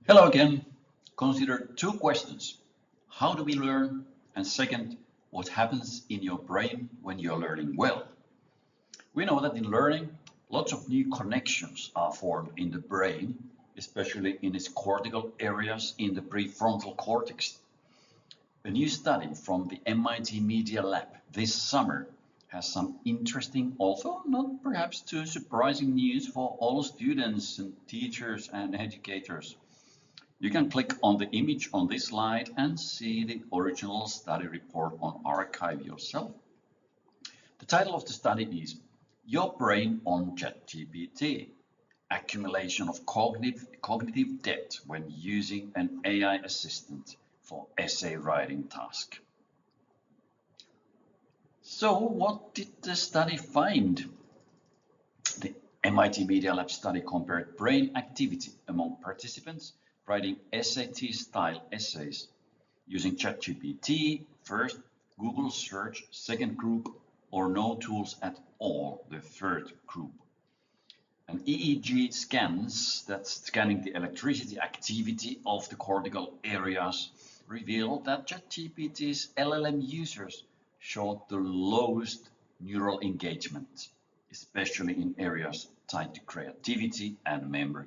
Hello again. Consider two questions. How do we learn? And second, what happens in your brain when you're learning well? We know that in learning, lots of new connections are formed in the brain, especially in its cortical areas in the prefrontal cortex. A new study from the MIT Media Lab this summer has some interesting, although not perhaps too surprising news for all students and teachers and educators. You can click on the image on this slide and see the original study report on archive yourself. The title of the study is Your Brain on ChatGPT, Accumulation of Cognitive Debt when Using an AI Assistant for Essay Writing Task. So what did the study find? The MIT Media Lab study compared brain activity among participants writing SAT-style essays using ChatGPT first, Google search second group, or no tools at all, the third group. And EEG scans, that's scanning the electricity activity of the cortical areas, revealed that ChatGPT's LLM users showed the lowest neural engagement, especially in areas tied to creativity and memory.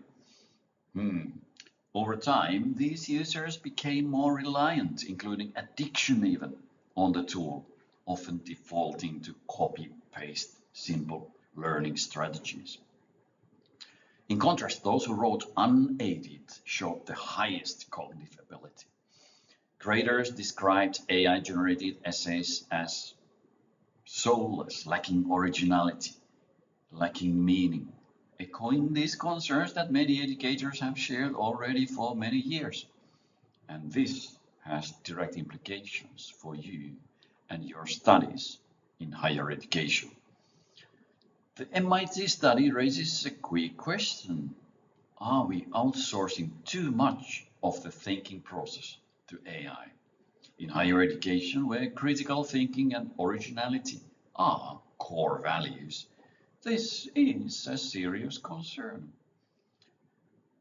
Over time, these users became more reliant, including addiction even, on the tool, often defaulting to copy-paste simple learning strategies. In contrast, those who wrote unaided showed the highest cognitive ability. Graders described AI-generated essays as soulless, lacking originality, lacking meaning, echoing these concerns that many educators have shared already for many years. And this has direct implications for you and your studies in higher education. The MIT study raises a quick question. Are we outsourcing too much of the thinking process to AI? In higher education, where critical thinking and originality are core values, this is a serious concern.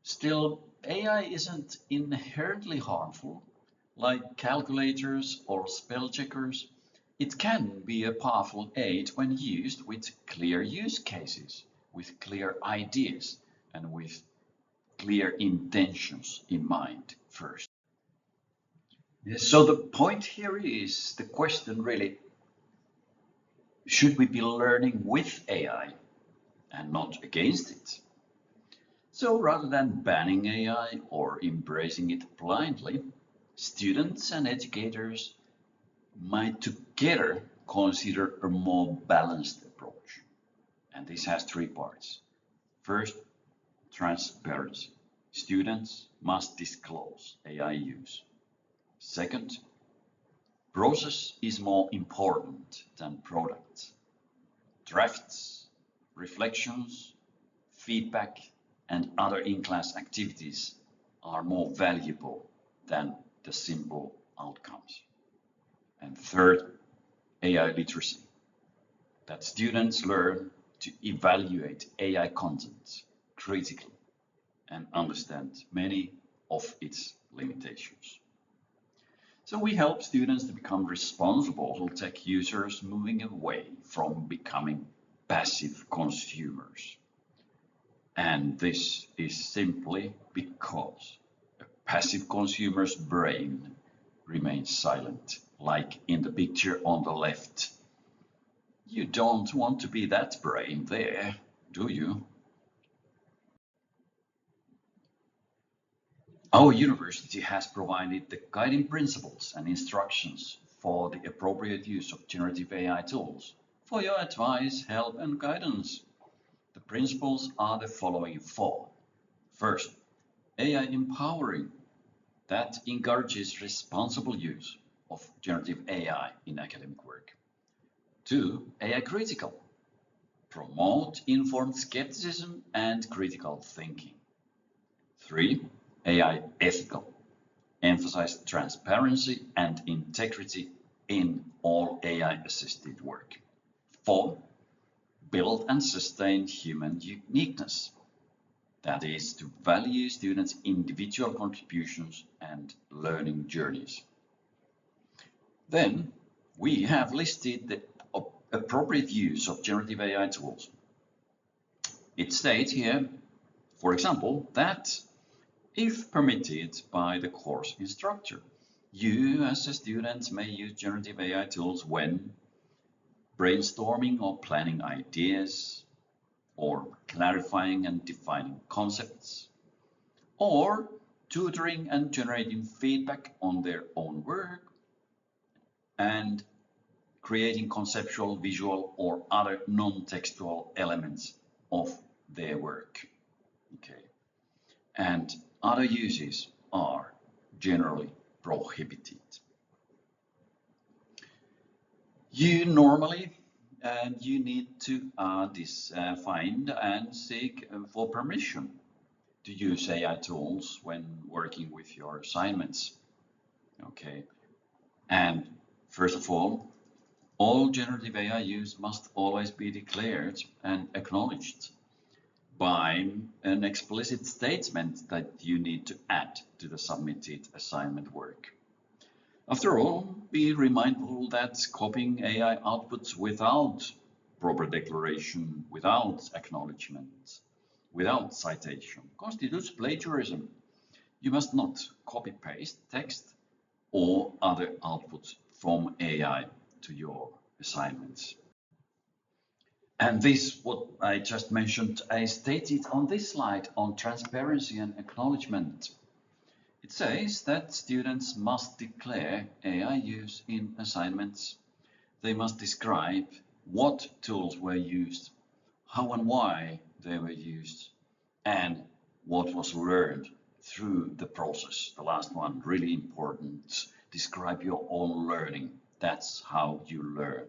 Still, AI isn't inherently harmful. Like calculators or spell checkers, it can be a powerful aid when used with clear use cases, with clear ideas, and with clear intentions in mind first. So the point here is the question really, should we be learning with AI and not against it? So rather than banning AI or embracing it blindly, students and educators might together consider a more balanced approach. And this has three parts. First, transparency. Students must disclose AI use. Second, process is more important than product. Drafts, reflections, feedback, and other in-class activities are more valuable than the simple outcomes. And third, AI literacy, that students learn to evaluate AI content critically and understand many of its limitations. So we help students to become responsible tech users, moving away from becoming passive consumers. And this is simply because a passive consumer's brain remains silent, like in the picture on the left. You don't want to be that brain there, do you? Our university has provided the guiding principles and instructions for the appropriate use of generative AI tools for your advice, help, and guidance. The principles are the following four. First, AI empowering, that encourages responsible use of generative AI in academic work. Two, AI critical, promote informed skepticism and critical thinking. Three, AI ethical, emphasize transparency and integrity in all AI-assisted work. Four, build and sustain human uniqueness, That is to value students' individual contributions and learning journeys. Then we have listed the appropriate use of generative AI tools. It states here, for example, that if permitted by the course instructor, you as a student may use generative AI tools when brainstorming or planning ideas, or clarifying and defining concepts, or tutoring and generating feedback on their own work, and creating conceptual, visual, or other non-textual elements of their work. Okay. And other uses are generally prohibited. You normally you need to find and seek for permission to use AI tools when working with your assignments. Okay, and first of all generative AI use must always be declared and acknowledged by an explicit statement that you need to add to the submitted assignment work. After all, be mindful that copying AI outputs without proper declaration, without acknowledgement, without citation constitutes plagiarism. You must not copy-paste text or other outputs from AI to your assignments. And this, what I just mentioned, I stated on this slide on transparency and acknowledgement. It says that students must declare AI use in assignments. They must describe what tools were used, how and why they were used, and what was learned through the process. The last one, really important. Describe your own learning. That's how you learn.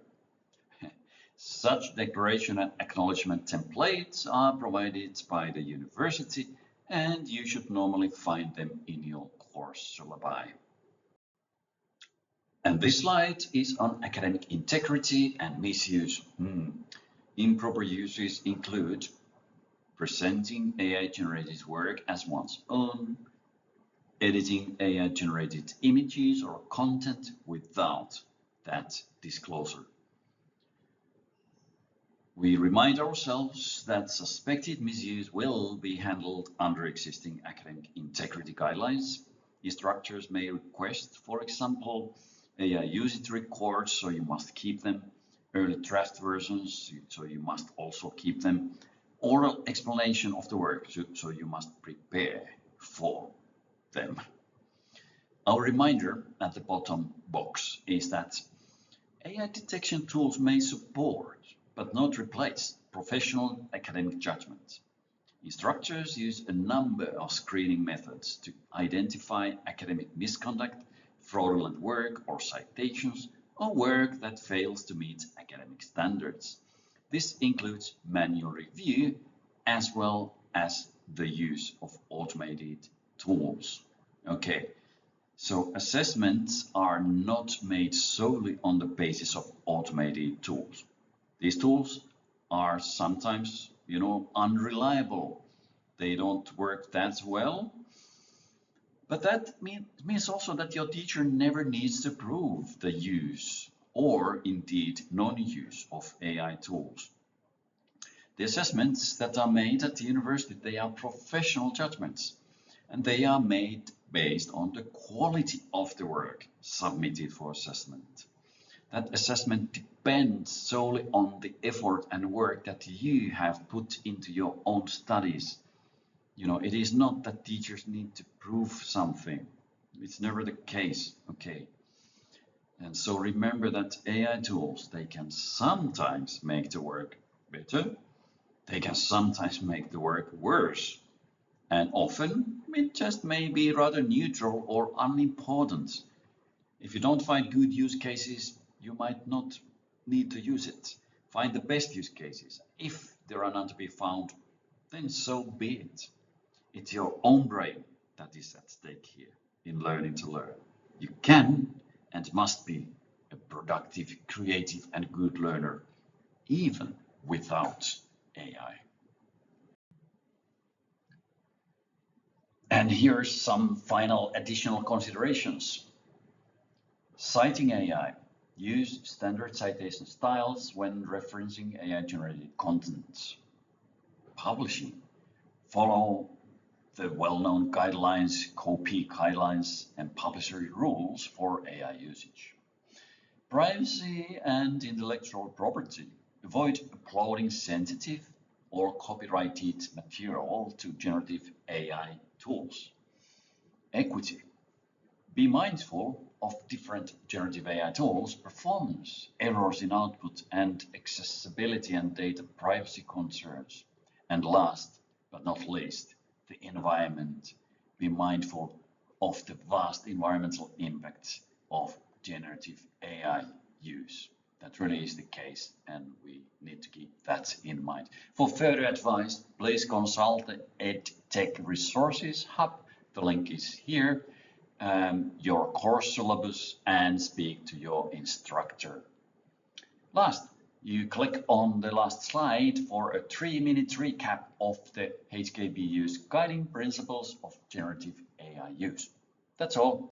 Such declaration and acknowledgement templates are provided by the university, and you should normally find them in your course syllabi. And this slide is on academic integrity and misuse. Improper uses include presenting AI-generated work as one's own, editing AI-generated images or content without that disclosure. We remind ourselves that suspected misuse will be handled under existing academic integrity guidelines. Instructors may request, for example, AI usage records, so you must keep them, early draft versions, so you must also keep them, oral explanation of the work, so you must prepare for them. Our reminder at the bottom box is that AI detection tools may support but not replace professional academic judgment. Instructors use a number of screening methods to identify academic misconduct, fraudulent work or citations, or work that fails to meet academic standards. This includes manual review as well as the use of automated tools. Okay, so assessments are not made solely on the basis of automated tools. These tools are sometimes, unreliable. They don't work that well. But that means also that your teacher never needs to prove the use or indeed non-use of AI tools. The assessments that are made at the university, they are professional judgments, and they are made based on the quality of the work submitted for assessment. That assessment depends solely on the effort and work that you have put into your own studies. It is not that teachers need to prove something. It's never the case, okay? And so remember that AI tools, they can sometimes make the work better. They can sometimes make the work worse. And often it just may be rather neutral or unimportant. If you don't find good use cases, you might not need to use it. Find the best use cases. If there are none to be found, then so be it. It's your own brain that is at stake here in learning to learn. You can and must be a productive, creative, and good learner, even without AI. And here's some final additional considerations. Citing AI. Use standard citation styles when referencing AI-generated content. Publishing. Follow the well-known guidelines, copy guidelines, and publisher rules for AI usage. Privacy and intellectual property. Avoid uploading sensitive or copyrighted material to generative AI tools. Equity. Be mindful of different generative AI tools, performance, errors in output, and accessibility and data privacy concerns. And last but not least, the environment. Be mindful of the vast environmental impacts of generative AI use. That really is the case, and we need to keep that in mind. For further advice, please consult the EdTech Resources Hub. The link is here. Your course syllabus, and speak to your instructor. Last, you click on the last slide for a 3-minute recap of the HKBU's guiding principles of generative AI use. That's all.